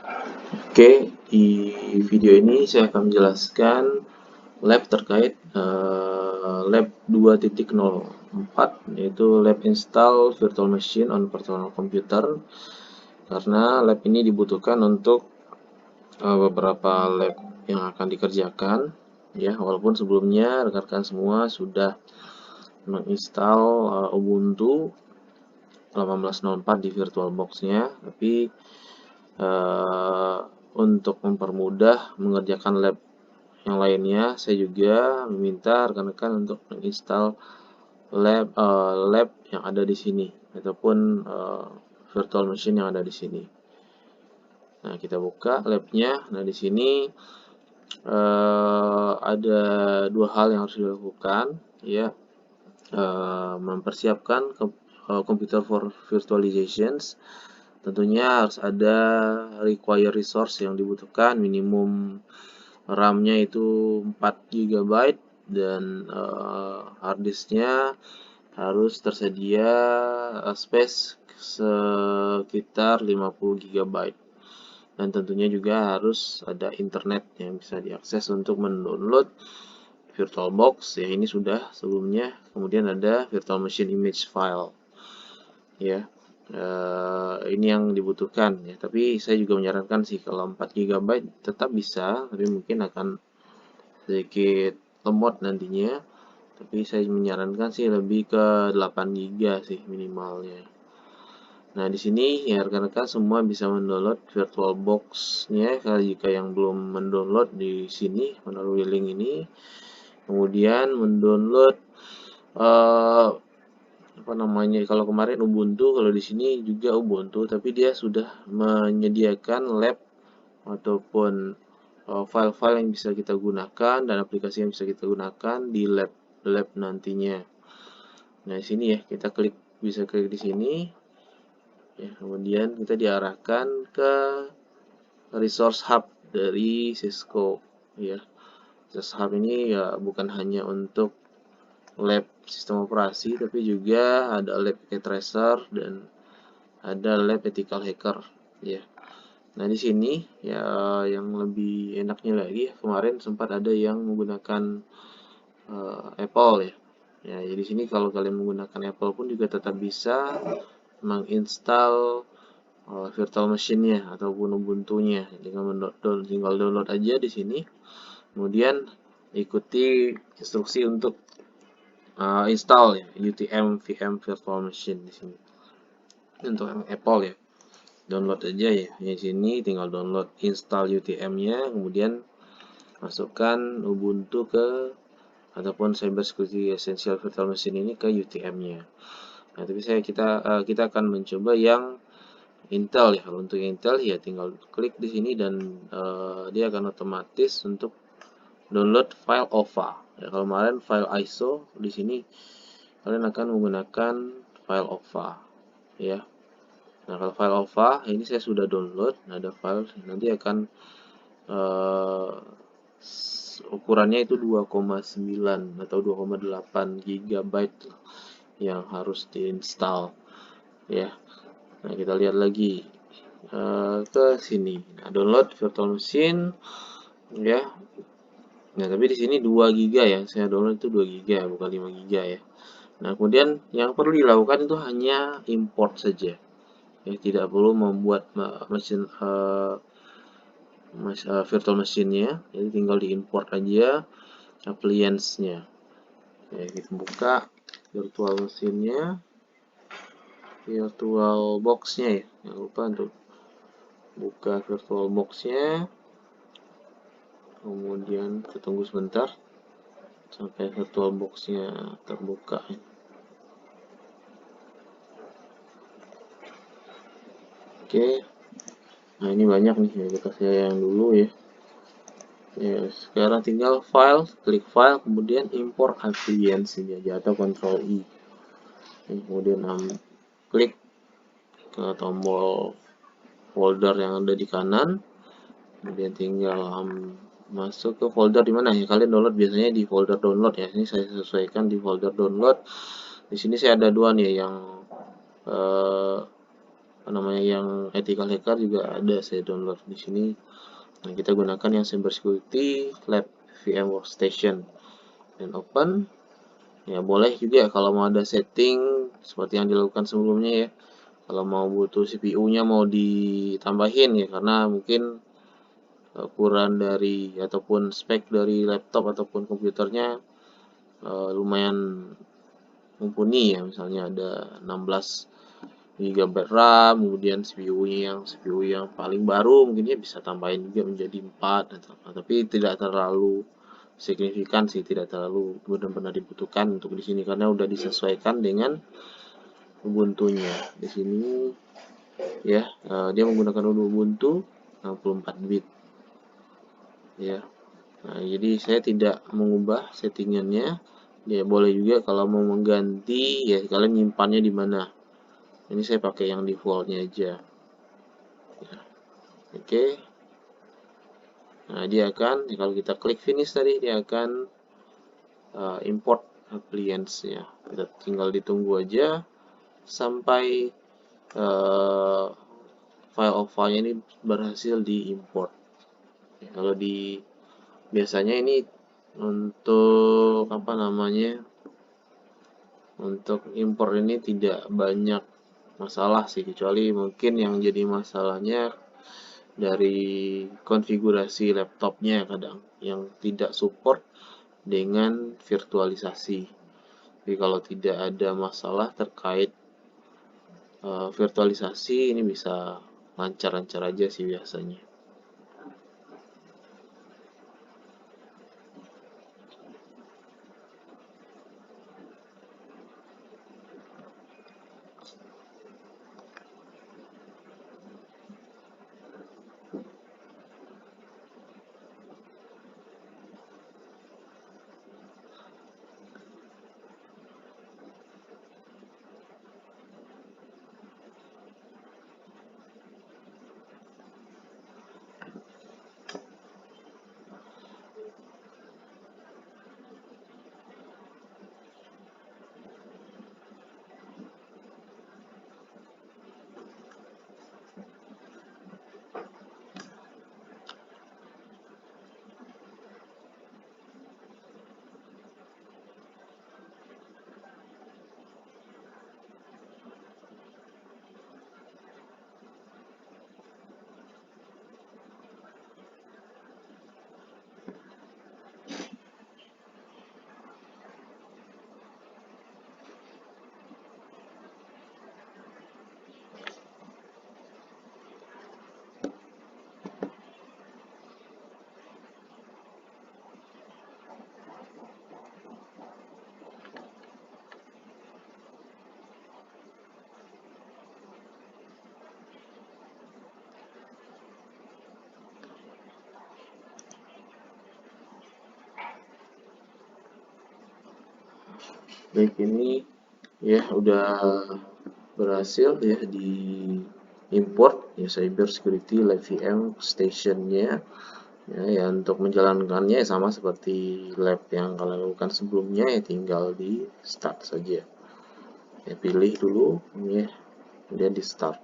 Oke, di video ini saya akan menjelaskan lab terkait lab 2.04, yaitu lab install virtual machine on personal computer, karena lab ini dibutuhkan untuk beberapa lab yang akan dikerjakan, ya, walaupun sebelumnya rekan-rekan semua sudah menginstal Ubuntu 18.04 di VirtualBox-nya, tapi untuk mempermudah mengerjakan lab yang lainnya, saya juga meminta rekan-rekan untuk menginstal lab yang ada di sini ataupun virtual machine yang ada di sini. Nah, kita buka labnya. Nah, di sini ada dua hal yang harus dilakukan, ya. Mempersiapkan computer for virtualizations. Tentunya harus ada require resource yang dibutuhkan, minimum RAM-nya itu 4 GB dan hard disk-nya harus tersedia space sekitar 50 GB. Dan tentunya juga harus ada internet yang bisa diakses untuk mendownload VirtualBox, ya ini sudah sebelumnya. Kemudian ada virtual machine image file, ya. Ini yang dibutuhkan, ya. Tapi saya juga menyarankan sih kalau 4 GB tetap bisa, tapi mungkin akan sedikit lemot nantinya. Tapi saya menyarankan sih lebih ke 8 GB sih minimalnya. Nah, di sini ya rekan-rekan semua bisa mendownload VirtualBox-nya jika yang belum mendownload di sini melalui link ini. Kemudian mendownload apa namanya, kalau kemarin Ubuntu, kalau di sini juga Ubuntu, tapi dia sudah menyediakan lab ataupun file-file yang bisa kita gunakan dan aplikasi yang bisa kita gunakan di lab nantinya. Nah, di sini ya kita bisa klik di sini, ya, kemudian kita diarahkan ke resource hub dari Cisco, ya. Resource hub ini ya bukan hanya untuk lab sistem operasi, tapi juga ada lab packet tracer dan ada lab ethical hacker, ya. Nah, di sini ya yang lebih enaknya lagi, kemarin sempat ada yang menggunakan Apple, ya. Ya, jadi sini kalau kalian menggunakan Apple pun juga tetap bisa menginstal virtual machine-nya ataupun Ubuntu-nya dengan tinggal download aja di sini. Kemudian ikuti instruksi untuk install, ya, UTM VM virtual machine di sini. Untuk yang Apple, ya, download aja, ya. Di sini tinggal download install UTM-nya, kemudian masukkan Ubuntu ataupun Cyber Security Essential Virtual Machine ini ke UTM-nya. Nah, tapi kita akan mencoba yang Intel, ya. Kalau untuk Intel ya tinggal klik di sini dan dia akan otomatis untuk download file OVA. Ya, kalau kemarin file ISO, di sini kalian akan menggunakan file OVA, ya. Nah, kalau file OVA ini saya sudah download. Nah, ada file nanti akan ukurannya itu 2,9 atau 2,8 GB yang harus diinstal, ya. Nah, kita lihat lagi ke sini. Nah, download virtual machine, ya. Nah, tapi di sini 2 GB ya. Saya download itu 2 GB, bukan 5 GB, ya. Nah, kemudian yang perlu dilakukan itu hanya import saja. Ya, tidak perlu membuat mesin virtual machine-nya. Jadi tinggal diimport aja appliance-nya. Ya, kita buka virtual machine-nya, virtual box-nya, ya. Jangan lupa untuk buka virtual box-nya. Kemudian kita tunggu sebentar sampai virtual box-nya terbuka. Oke, nah ini banyak nih, ya, kita yang dulu, ya. Ya, sekarang tinggal file, klik file, kemudian import appliance aja atau Ctrl I. Kemudian klik ke tombol folder yang ada di kanan, kemudian tinggal masuk ke folder di mana ya kalian download, biasanya di folder download, ya. Ini saya sesuaikan di folder download. Di sini saya ada dua nih, yang yang ethical hacker juga ada, saya download di sini. Nah, kita gunakan yang Cyber Security Lab VM Workstation dan open. Ya, boleh juga kalau mau ada setting seperti yang dilakukan sebelumnya ya. Kalau mau butuh CPU-nya mau ditambahin ya, karena mungkin ukuran dari ataupun spek dari laptop ataupun komputernya lumayan mumpuni ya, misalnya ada 16 GB RAM, kemudian CPU yang paling baru mungkin ya bisa tambahin juga menjadi 4, tapi tidak terlalu signifikan sih, tidak terlalu benar-benar dibutuhkan untuk di sini karena udah disesuaikan dengan Ubuntu-nya. Di sini ya, dia menggunakan Ubuntu 64 bit ya. Nah, jadi saya tidak mengubah settingannya. Ya boleh juga kalau mau mengganti ya kalian nyimpannya di mana. Ini saya pakai yang defaultnya aja. Ya. Oke. Nah, dia akan kalau kita klik finish tadi dia akan import appliance ya. Kita tinggal ditunggu aja sampai file ini berhasil diimport. Ya, kalau biasanya ini untuk untuk import ini tidak banyak masalah sih, kecuali mungkin yang jadi masalahnya dari konfigurasi laptopnya kadang yang tidak support dengan virtualisasi. Jadi kalau tidak ada masalah terkait virtualisasi ini bisa lancar-lancar aja sih biasanya. Baik, ini ya udah berhasil ya di import ya Cyber Security Live VM Station-nya ya, untuk menjalankannya sama seperti lab yang kalian lakukan sebelumnya ya, tinggal di start saja ya, pilih dulu ya, kemudian di start.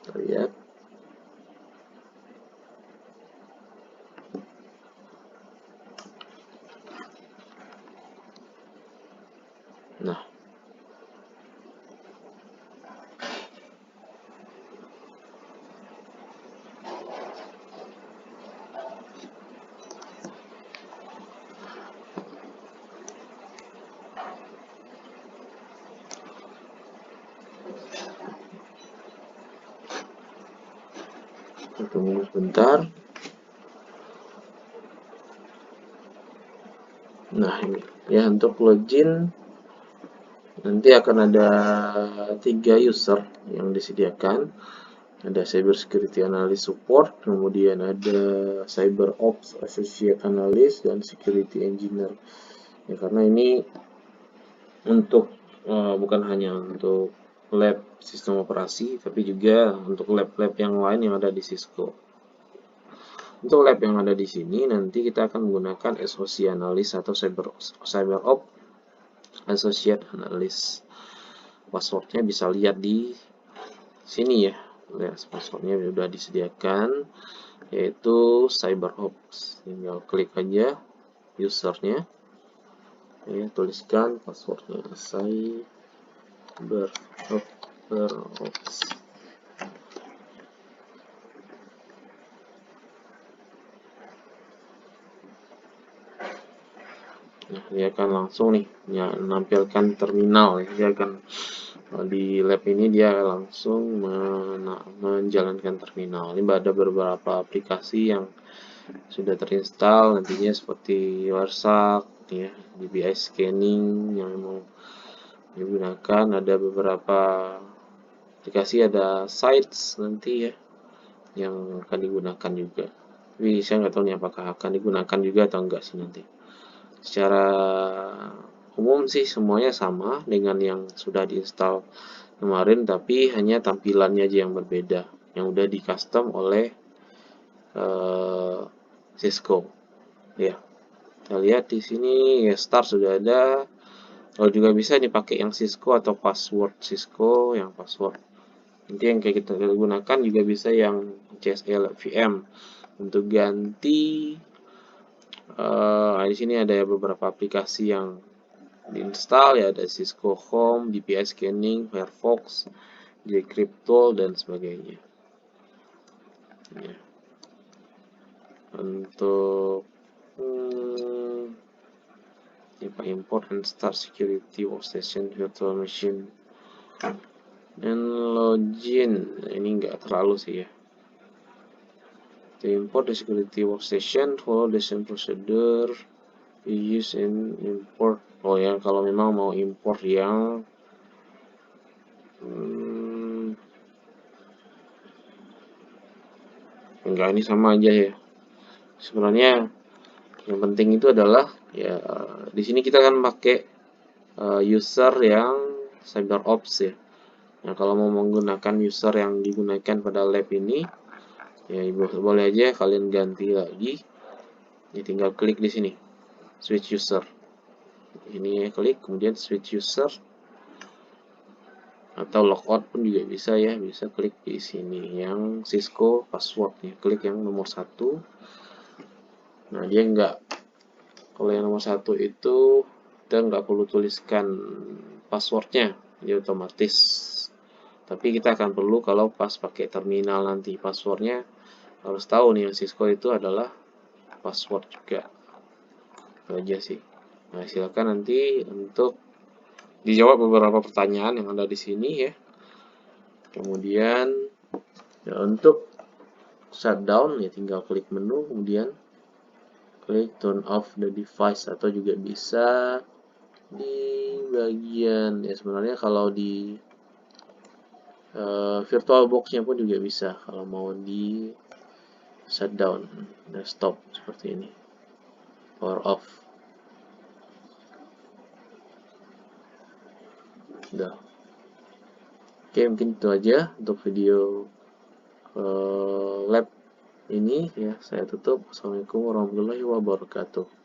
Kita lihat. Nah, tunggu sebentar. Nah, ini ya untuk login nanti akan ada 3 user yang disediakan. Ada Cyber Security Analyst Support, kemudian ada Cyber Ops Associate Analyst, dan Security Engineer. Ya, karena ini untuk bukan hanya untuk lab sistem operasi, tapi juga untuk lab-lab yang lain yang ada di Cisco. Untuk lab yang ada di sini, nanti kita akan menggunakan SOC Analyst atau Cyber Ops Associate Analyst. passwordnya bisa lihat di sini ya. Lihat passwordnya sudah disediakan, yaitu CyberOps. Tinggal klik aja usernya, ya, tuliskan passwordnya CyberOps. Nah, dia akan langsung nih ya, menampilkan terminal ya. Dia akan di lab ini dia langsung menjalankan terminal. Ini ada beberapa aplikasi yang sudah terinstall nantinya seperti Warsak ya, DBI scanning yang mau digunakan. Ada beberapa aplikasi, ada sites nanti ya yang akan digunakan juga. Tapi saya nggak tahu nih apakah akan digunakan juga atau enggak sih nanti. Secara umum sih semuanya sama dengan yang sudah diinstal kemarin, tapi hanya tampilannya aja yang berbeda, yang udah di custom oleh Cisco. Ya, kita lihat di sini ya, start sudah ada. Kalau juga bisa dipakai yang Cisco atau password Cisco, yang password. Nanti yang kayak kita gunakan juga bisa yang CSL VM untuk ganti. Di sini ada beberapa aplikasi yang diinstal ya, ada Cisco Home, DPI Scanning, Firefox, Jcrypto dan sebagainya. Ya. Untuk import and start security workstation virtual machine and login. Ini enggak terlalu sih ya. To import the security workstation, follow the same procedure we use in import. Oh ya, kalau memang mau import yang enggak, ini sama aja ya. Sebenarnya yang penting itu adalah ya, di sini kita kan pakai user yang CyberOps ya. Nah, kalau mau menggunakan user yang digunakan pada lab ini, ya boleh aja kalian ganti lagi. Ya, tinggal klik di sini, switch user. Ini ya, klik kemudian switch user, atau logout pun juga bisa ya, bisa klik di sini yang Cisco password ya, klik yang nomor 1. Nah, dia enggak, kalau yang nomor 1 itu kita nggak perlu tuliskan passwordnya, dia otomatis. Tapi kita akan perlu kalau pas pakai terminal nanti, passwordnya harus tahu nih, yang Cisco itu adalah password juga. Itu aja sih. Nah, silakan nanti untuk dijawab beberapa pertanyaan yang ada di sini ya. Kemudian ya, untuk shutdown ya tinggal klik menu, kemudian klik turn off the device, atau juga bisa di bagian ya, sebenarnya kalau di VirtualBox-nya pun juga bisa kalau mau di shutdown dan stop seperti ini, power off. Udah. Oke, mungkin itu aja untuk video lab ini ya. Saya tutup. Assalamualaikum warahmatullahi wabarakatuh.